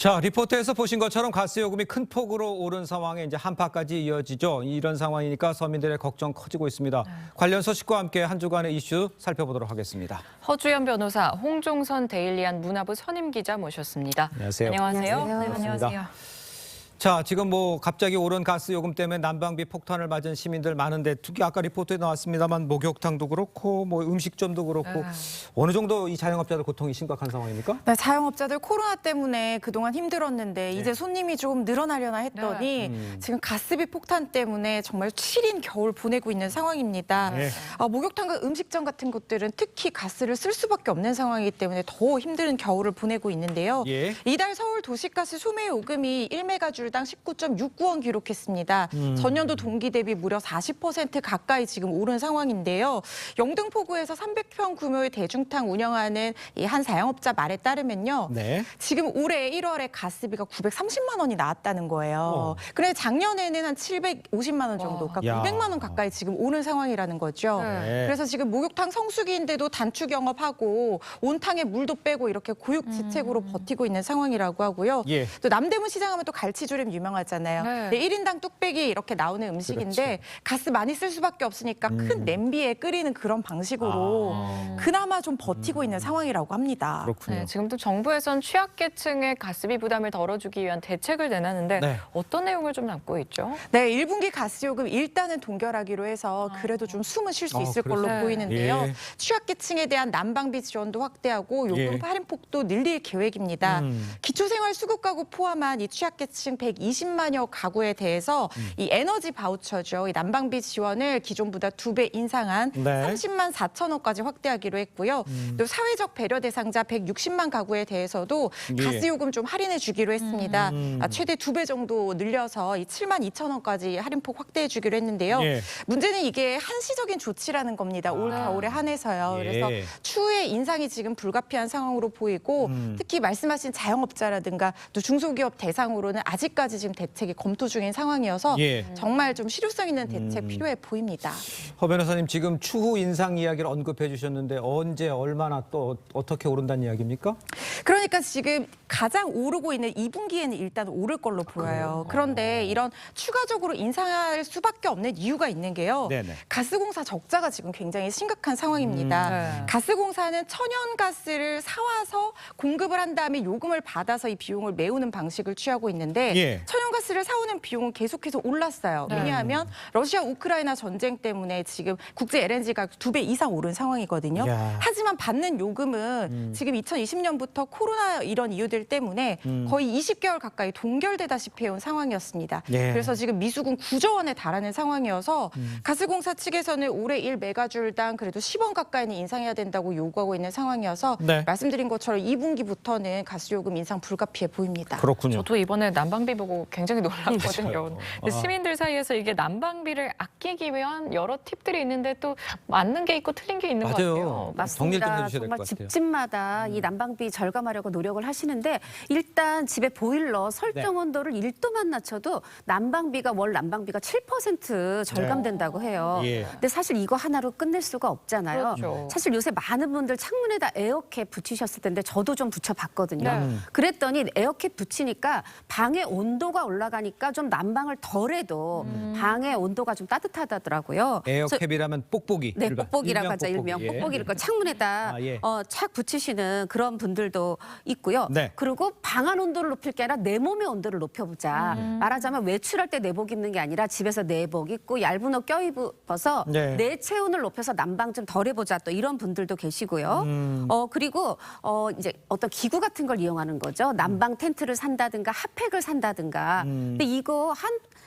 자, 리포트에서 보신 것처럼 가스 요금이 큰 폭으로 오른 상황에 이제 한파까지 이어지죠. 이런 상황이니까 서민들의 걱정 커지고 있습니다. 관련 소식과 함께 한 주간의 이슈 살펴보도록 하겠습니다. 허주연 변호사, 홍종선 데일리안 문화부 선임 기자 모셨습니다. 안녕하세요. 안녕하세요. 네, 안녕하세요. 자, 지금 갑자기 오른 가스 요금 때문에 난방비 폭탄을 맞은 시민들 많은데 특히 아까 리포트에 나왔습니다만 목욕탕도 그렇고 음식점도 그렇고 어느 정도 이 자영업자들 고통이 심각한 상황입니까? 네, 자영업자들 코로나 때문에 그동안 힘들었는데 이제 손님이 조금 늘어나려나 했더니 지금 가스비 폭탄 때문에 정말 치린 겨울 보내고 있는 상황입니다. 목욕탕과 음식점 같은 곳들은 특히 가스를 쓸 수밖에 없는 상황이기 때문에 더 힘든 겨울을 보내고 있는데요. 이달 서울 도시가스 소매 요금이 1메가줄당 19.69원 기록했습니다. 전년도 동기 대비 무려 40% 가까이 지금 오른 상황인데요. 영등포구에서 300평 규모의 대중탕 운영하는 이 한 자영업자 말에 따르면요. 지금 올해 1월에 가스비가 930만 원이 나왔다는 거예요. 그런데 작년에는 한 750만 원 정도, 그러니까 900만 원 가까이 지금 오른 상황이라는 거죠. 그래서 지금 목욕탕 성수기인데도 단축 영업하고 온탕에 물도 빼고 이렇게 고육지책으로 버티고 있는 상황이라고 하고요. 또 남대문 시장하면 또 갈치조림 유명하잖아요. 1인당 뚝배기 이렇게 나오는 음식인데 가스 많이 쓸 수밖에 없으니까 큰 냄비에 끓이는 그런 방식으로 그나마 좀 버티고 있는 상황이라고 합니다. 그렇군요. 네, 지금 또 정부에선 취약계층의 가스비 부담을 덜어주기 위한 대책을 내놨는데 어떤 내용을 좀 담고 있죠? 네, 1분기 가스요금 일단은 동결하기로 해서 그래도 좀 숨은 쉴 수 있을 걸로 보이는데요. 취약계층에 대한 난방비 지원도 확대하고 요금 할인폭도 늘릴 계획입니다. 기초생활수급가구 포함한 이 취약계층 120만여 가구에 대해서 이 에너지 바우처죠. 이 난방비 지원을 기존보다 2배 인상한 30만 4천 원까지 확대하기로 했고요. 또 사회적 배려 대상자 160만 가구에 대해서도 가스요금 좀 할인해 주기로 했습니다. 최대 2배 정도 늘려서 이 7만 2천 원까지 할인폭 확대해 주기로 했는데요. 문제는 이게 한시적인 조치라는 겁니다. 올 겨울에 한해서요. 그래서 추후에 인상이 지금 불가피한 상황으로 보이고 특히 말씀하신 자영업자라든가 또 중소기업 대상으로는 아직까지 지금 대책이 검토 중인 상황이어서 정말 좀 실효성 있는 대책 필요해 보입니다. 허 변호사님, 지금 추후 인상 이야기를 언급해 주셨는데 언제 얼마나 또 어떻게 오른다는 이야기입니까? 그러니까 지금 가장 오르고 있는 2분기에는 일단 오를 걸로 보여요. 그런데 이런 추가적으로 인상할 수밖에 없는 이유가 있는 게요. 가스공사 적자가 지금 굉장히 심각한 상황입니다. 가스공사는 천연가스를 사와서 공급을 한 다음에 요금을 받아서 이 비용을 메우는 방식을 취하고 있는데 천연가스를 사오는 비용은 계속해서 올랐어요. 왜냐하면 러시아 우크라이나 전쟁 때문에 지금 국제 LNG가 2배 이상 오른 상황이거든요. 하지만 받는 요금은 지금 2020년부터 코로나 이런 이유들 때문에 거의 20개월 가까이 동결되다시피 해온 상황이었습니다. 그래서 지금 미수금 9조 원에 달하는 상황이어서 가스공사 측에서는 올해 1메가줄당 그래도 10원 가까이는 인상해야 된다고 요구하고 있는 상황이어서 말씀드린 것처럼 2분기부터는 가스요금 인상 불가피해 보입니다. 그렇군요. 저도 이번에 난방비 보고 굉장히 놀랐거든요. 실민들 사이에서 이게 난방비를 아끼기 위한 여러 팁들이 있는데 또 맞는 게 있고 틀린 게 있는 것 같아요. 맞습니다. 정말 집집마다 이 난방비 절감하려고 노력을 하시는데 일단 집에 보일러 설정 온도를 1도만 낮춰도 난방비가 월 난방비가 7% 절감된다고 해요. 근데 사실 이거 하나로 끝낼 수가 없잖아요. 사실 요새 많은 분들 창문에다 에어캡 붙이셨을 텐데 저도 좀 붙여봤거든요. 그랬더니 에어캡 붙이니까 방의 온도가 올라가니까 좀 난방을 덜해도 방의 온도가 좀 따뜻하다더라고요. 에어캡이라면 뽁뽁이. 네, 뽁뽁이라고 하죠. 일명 뽁뽁이를 창문에다 착 붙이시는 그런 분들도 있고요. 그리고 방안 온도를 높일 게 아니라 내 몸의 온도를 높여보자. 말하자면 외출할 때 내복 입는 게 아니라 집에서 내복 입고 얇은 옷 껴입어서 내 체온을 높여서 난방 좀 덜 해보자. 또 이런 분들도 계시고요. 그리고 이제 어떤 기구 같은 걸 이용하는 거죠. 난방 텐트를 산다든가 핫팩을 산다든가. 근데 이거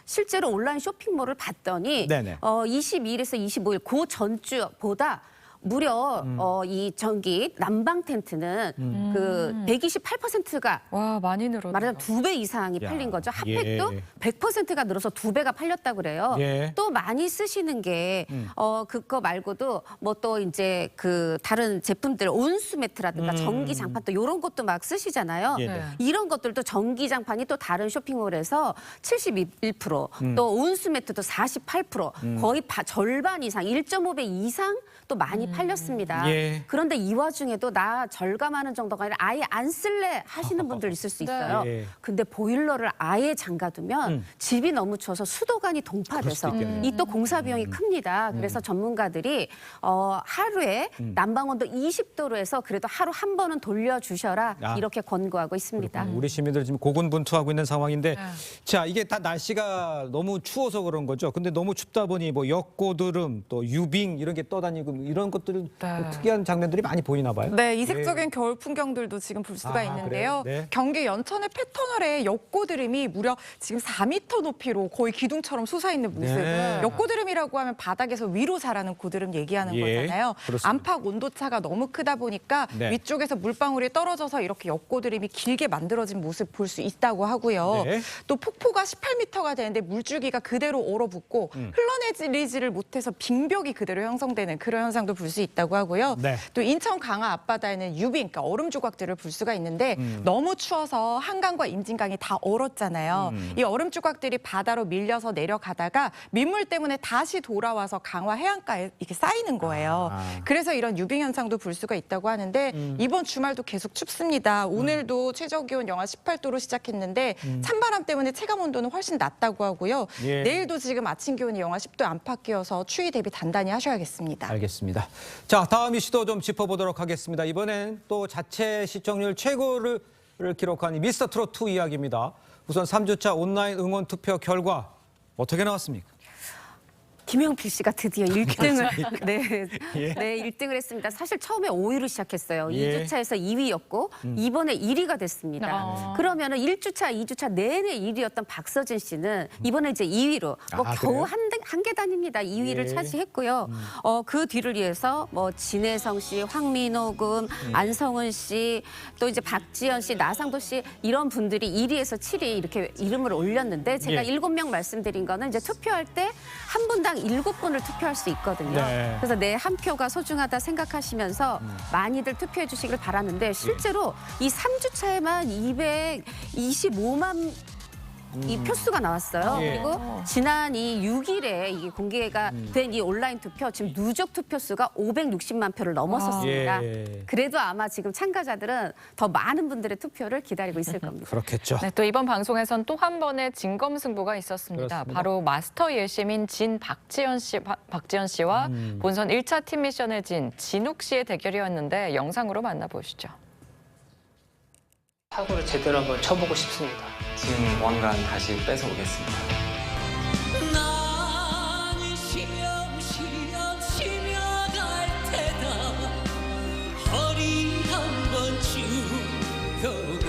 실제로 온라인 쇼핑몰을 봤더니 22일에서 25일 그 전주보다 무려 이 전기 난방 텐트는 그 128%가 와, 많이 늘었네요. 말하자면 2배 이상이 팔린 거죠. 핫팩도 100%가 늘어서 2배가 팔렸다 그래요. 또 많이 쓰시는 게 그거 말고도 뭐 또 이제 그 다른 제품들 온수 매트라든가 전기 장판 또 이런 것도 막 쓰시잖아요. 이런 것들도 전기 장판이 또 다른 쇼핑몰에서 71%또 온수 매트도 48% 거의 절반 이상 1.5배 이상 또 많이 팔렸습니다. 예. 그런데 이 와중에도 나 절감하는 정도가 아니라 아예 안 쓸래 하시는 분들 있을 수 있어요. 네. 근데 보일러를 아예 잠가두면 집이 너무 추워서 수도관이 동파돼서 이 또 공사 비용이 큽니다. 그래서 전문가들이 하루에 난방온도 20도로 해서 그래도 하루 한 번은 돌려주셔라 이렇게 권고하고 있습니다. 우리 시민들 지금 고군분투하고 있는 상황인데 자 이게 다 날씨가 너무 추워서 그런 거죠. 근데 너무 춥다 보니 뭐 역고드름 또 유빙 이런 게 떠다니고 이런 것들은 특이한 장면들이 많이 보이나 봐요. 네, 이색적인 겨울 풍경들도 지금 볼 수가 있는데요. 그래요? 네. 경기 연천의 패터널에 역고드름이 무려 지금 4m 높이로 거의 기둥처럼 솟아있는 모습. 네. 역고드름이라고 하면 바닥에서 위로 자라는 고드름 얘기하는 거잖아요. 그렇습니다. 안팎 온도차가 너무 크다 보니까 네. 위쪽에서 물방울이 떨어져서 이렇게 역고드름이 길게 만들어진 모습 볼 수 있다고 하고요. 네. 또 폭포가 18m가 되는데 물줄기가 그대로 얼어붙고 흘러내리지를 못해서 빙벽이 그대로 형성되는 그런 현상도 볼 수 있다고 하고요. 네. 또 인천 강화 앞바다에는 유빙, 그러니까 얼음 조각들을 볼 수가 있는데 너무 추워서 한강과 임진강이 다 얼었잖아요. 이 얼음 조각들이 바다로 밀려서 내려가다가 민물 때문에 다시 돌아와서 강화 해안가에 이렇게 쌓이는 거예요. 그래서 이런 유빙 현상도 볼 수가 있다고 하는데 이번 주말도 계속 춥습니다. 오늘도 최저 기온 영하 18도로 시작했는데 찬바람 때문에 체감 온도는 훨씬 낮다고 하고요. 예. 내일도 지금 아침 기온이 영하 10도 안팎이어서 추위 대비 단단히 하셔야겠습니다. 알겠습니다. 자, 다음 이슈도 좀 짚어보도록 하겠습니다. 이번엔 또 자체 시청률 최고를 기록한 이 미스터 트롯 2 이야기입니다. 우선 3주차 온라인 응원 투표 결과 어떻게 나왔습니까? 김영필 씨가 드디어 1등을 네, 예. 네, 1등을 했습니다. 사실 처음에 5위로 시작했어요. 예. 2주차에서 2위였고 이번에 1위가 됐습니다. 그러면은 1주차, 2주차 내내 1위였던 박서진 씨는 이번에 이제 2위로 뭐 겨우 한 계단입니다. 2위를 예. 차지했고요. 그 뒤를 이어서 뭐 진혜성 씨, 황민호 군, 안성은 씨, 또 이제 박지연 씨, 나상도 씨 이런 분들이 1위에서 7위 이렇게 이름을 올렸는데 제가 예. 7명 말씀드린 거는 이제 투표할 때 한 분당 7분을 투표할 수 있거든요. 네. 그래서 내 한 표가 소중하다 생각하시면서 많이들 투표해 주시길 바라는데 실제로 이 3주차에만 225만 이 표수가 나왔어요. 예. 그리고 지난 이 6일에 이게 공개가 된 이 온라인 투표 지금 누적 투표수가 560만 표를 넘었었습니다. 예. 그래도 아마 지금 참가자들은 더 많은 분들의 투표를 기다리고 있을 겁니다. 그렇겠죠. 네, 또 이번 방송에선 또 한 번의 진검승부가 있었습니다. 그렇습니다. 바로 마스터 예심인 박지연 씨와 본선 1차 팀 미션을 진 진욱 씨의 대결이었는데 영상으로 만나보시죠. 타구를 제대로 한번 쳐보고 싶습니다. 지금 왕관 다시 뺏어오겠습니다. 난 시험시험 쉬며갈 테다. 허리 한번 숙여고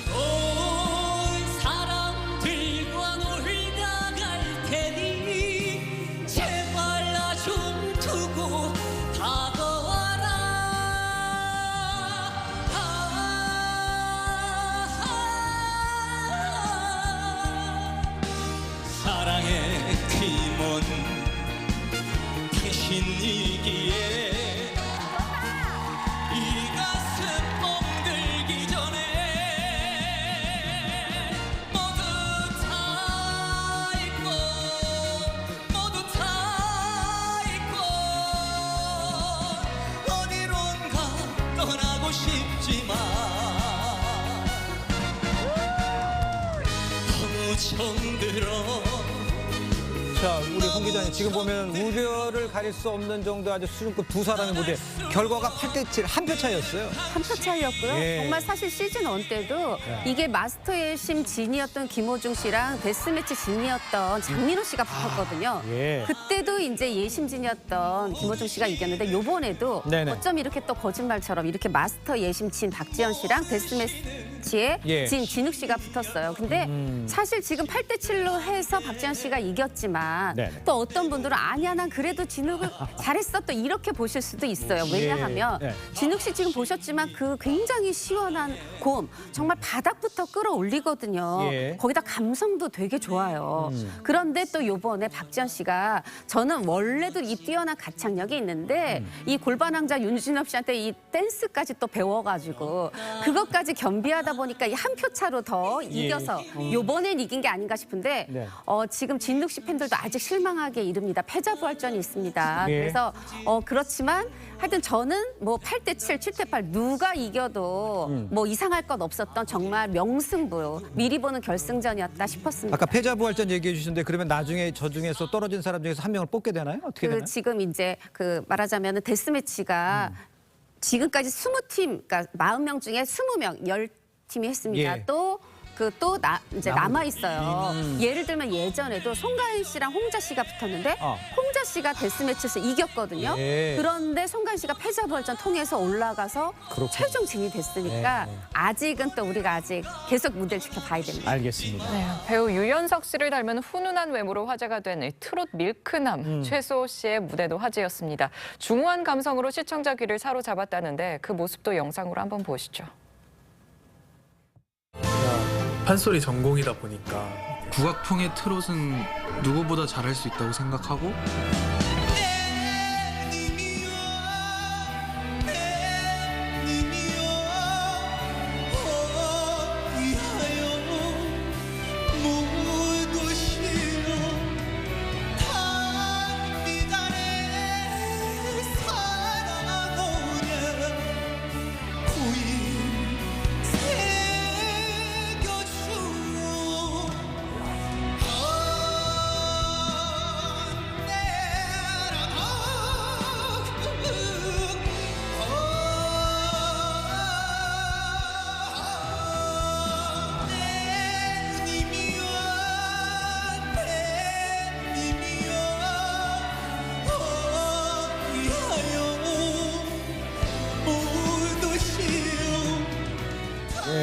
좋은 사람들과 놀다 갈 테니 제발 나 좀 두고 가거라. 사랑의 팀원 대신이기에 이 가슴 멍들기 전에 모두 다 잊고 모두 다 잊고 어디론가 떠나고 싶지만 너무 정들어. 자, 우리 홍 기자님 지금 보면 우려를 가릴 수 없는 정도 아주 수준급 두 사람의 무대. 결과가 8대7 한 표 차이였어요. 한 표 차이였고요. 예. 정말 사실 시즌 1 때도 이게 마스터의 심 진이었던 김호중 씨랑 데스매치 진이었던 장민호 씨가 붙었거든요. 예. 그때도 이제 예심진이었던 김호중 씨가 이겼는데 요번에도 네네. 어쩜 이렇게 또 거짓말처럼 이렇게 마스터 예심 진 박지연 씨랑 데스매치에 예. 진 진욱 씨가 붙었어요. 근데 사실 지금 8대7로 해서 박지연 씨가 이겼지만 네네. 또 어떤 분들은 아니야 난 그래도 진욱을 잘했어 또 이렇게 보실 수도 있어요. 왜냐하면 예. 진욱 씨 지금 보셨지만 그 굉장히 시원한 고음 정말 바닥부터 끌어올리거든요. 예. 거기다 감성도 되게 좋아요. 그런데 또 요번에 박지연 씨가 저는 원래도 이 뛰어난 가창력이 있는데 이 골반왕자 윤진엽 씨한테 이 댄스까지 또 배워가지고 그것까지 겸비하다 그러다 보니까 이 한 표 차로 더 이겨서 요번엔 이긴 게 아닌가 싶은데 네. 지금 진욱 씨 팬들도 아직 실망하게 이릅니다. 패자부활전이 있습니다. 그래서 그렇지만 하여튼 저는 뭐 8대 7, 7대 8 누가 이겨도 뭐 이상할 것 없었던 정말 명승부 미리 보는 결승전이었다 싶었습니다. 아까 패자부활전 얘기해 주셨는데 그러면 나중에 저 중에서 떨어진 사람 중에서 한 명을 뽑게 되나요? 어떻게 되나요? 지금 이제 말하자면은 데스매치가 지금까지 20팀, 그러니까 40명 중에 20명, 10팀이 했습니다. 예. 이제 남아 있어요. 예를 들면 예전에도 송가인 씨랑 홍자 씨가 붙었는데 홍자 씨가 데스매치에서 이겼거든요. 예. 그런데 송가인 씨가 패자부활전 통해서 올라가서 최종 진입했으니까 아직은 또 우리가 아직 계속 무대를 지켜봐야 됩니다. 알겠습니다. 네, 배우 유연석 씨를 닮은 훈훈한 외모로 화제가 된 이 트롯 밀크남 최수호 씨의 무대도 화제였습니다. 중후한 감성으로 시청자 귀를 사로잡았다는데 그 모습도 영상으로 한번 보시죠. 판소리 전공이다 보니까 국악풍의 트롯은 누구보다 잘할 수 있다고 생각하고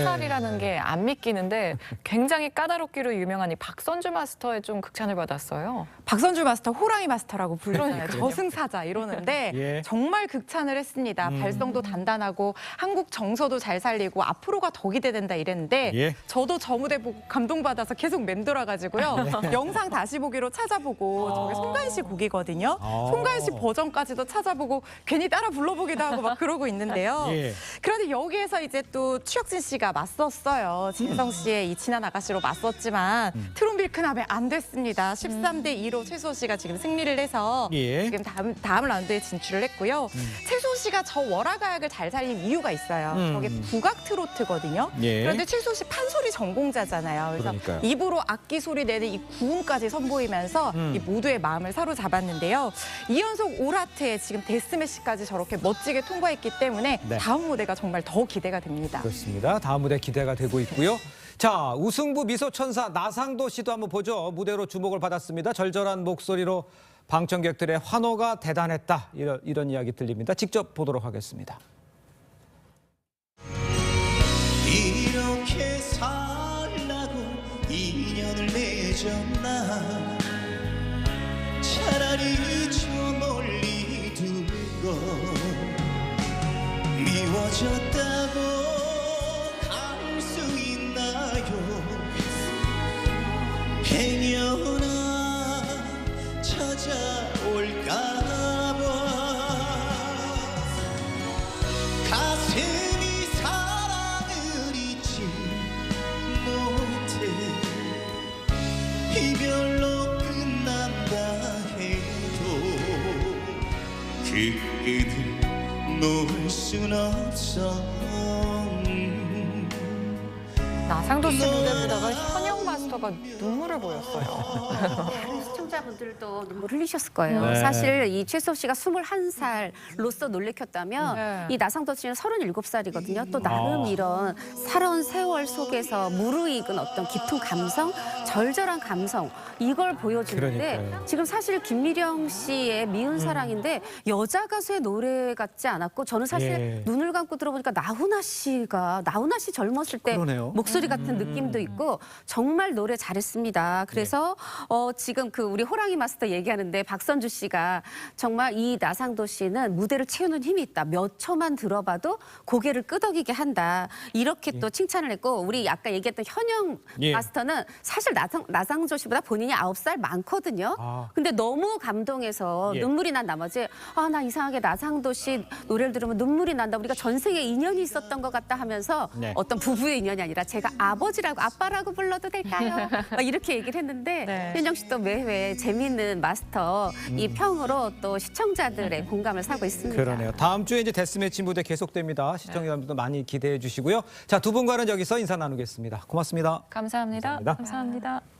살이라는 게 안 믿기는데 굉장히 까다롭기로 유명한 이 박선주 마스터의 좀 극찬을 받았어요. 박선주 마스터 호랑이 마스터라고 부르잖아요. 저승사자 이러는데 예. 정말 극찬을 했습니다. 발성도 단단하고 한국 정서도 잘 살리고 앞으로가 더 기대된다 이랬는데 예. 저도 저 무대 보고 감동받아서 계속 맴돌아가지고요. 영상 다시 보기로 찾아보고 저게 송가인 씨 곡이거든요. 송가인 씨 버전까지도 찾아보고 괜히 따라 불러보기도 하고 막 그러고 있는데요. 예. 그런데 여기에서 이제 또 추혁진 씨가 맞섰어요. 진성 씨의 이 친한 아가씨로 맞섰지만 트롯 밀크남에 안 됐습니다. 13대 2로 최수호 씨가 지금 승리를 해서 예. 지금 다음 라운드에 진출을 했고요. 최수호 씨가 저 월화가약을 잘 살린 이유가 있어요. 저게 국악 트로트거든요. 예. 그런데 최수호 씨 판소리 전공자잖아요. 그래서 그러니까요. 입으로 악기 소리 내는 이 구음까지 선보이면서 이 모두의 마음을 사로잡았는데요. 이연속 올하트에 지금 데스매시까지 저렇게 멋지게 통과했기 때문에 네. 다음 무대가 정말 더 기대가 됩니다. 그렇습니다. 다음 무대 기대가 되고 있고요. 자, 우승부 미소천사 나상도 씨도 한번 보죠. 무대로 주목을 받았습니다. 절절한 목소리로 방청객들의 환호가 대단했다. 이런 이야기 들립니다. 직접 보도록 하겠습니다. 이렇게 살라고 인연을 맺었나 차라리 저 멀리 두고 미워졌다고 갈 수 있나요 행여나 찾아올까봐 가슴이 사랑을 잊지 못해 이별로 끝난다 해도 그를 놓을 순 없어 나상도 씨 무대 보다가 현영 마스터가 눈물을 보였어요. 다른 시청자분들도 눈물 흘리셨을 거예요. 네. 사실 이 최수호 씨가 21살로서 놀래켰다면 네. 이 나상도 씨는 37살이거든요. 또 나름 이런 살아온 세월 속에서 무르익은 어떤 깊은 감성, 절절한 감성 이걸 보여주는데 그러니까요. 지금 사실 김미령 씨의 미운 사랑인데 여자 가수의 노래 같지 않았고 저는 사실 예. 눈을 감고 들어보니까 나훈아 씨 젊었을 때 그러네요. 목소리 같은 느낌도 있고 정말 노래 잘했습니다. 그래서 지금 그 우리 호랑이 마스터 얘기하는데 박선주 씨가 정말 이 나상도 씨는 무대를 채우는 힘이 있다. 몇 초만 들어봐도 고개를 끄덕이게 한다. 이렇게 또 칭찬을 했고 우리 아까 얘기했던 현영 마스터는 사실 나상도 씨보다 본인이 9살 많거든요. 근데 너무 감동해서 눈물이 난 나머지 나 이상하게 나상도 씨 노래를 들으면 눈물이 난다. 우리가 전생에 인연이 있었던 것 같다 하면서 어떤 부부의 인연이 아니라 제가 아버지라고 아빠라고 불러도 될까요? 막 이렇게 얘기를 했는데 현영 씨 또 매회 재미있는 마스터 이 평으로 또 시청자들의 공감을 사고 있습니다. 그러네요. 다음 주에 이제 데스매치 무대 계속됩니다. 시청자분들도 많이 기대해 주시고요. 자, 두 분과는 여기서 인사 나누겠습니다. 고맙습니다. 감사합니다. 감사합니다.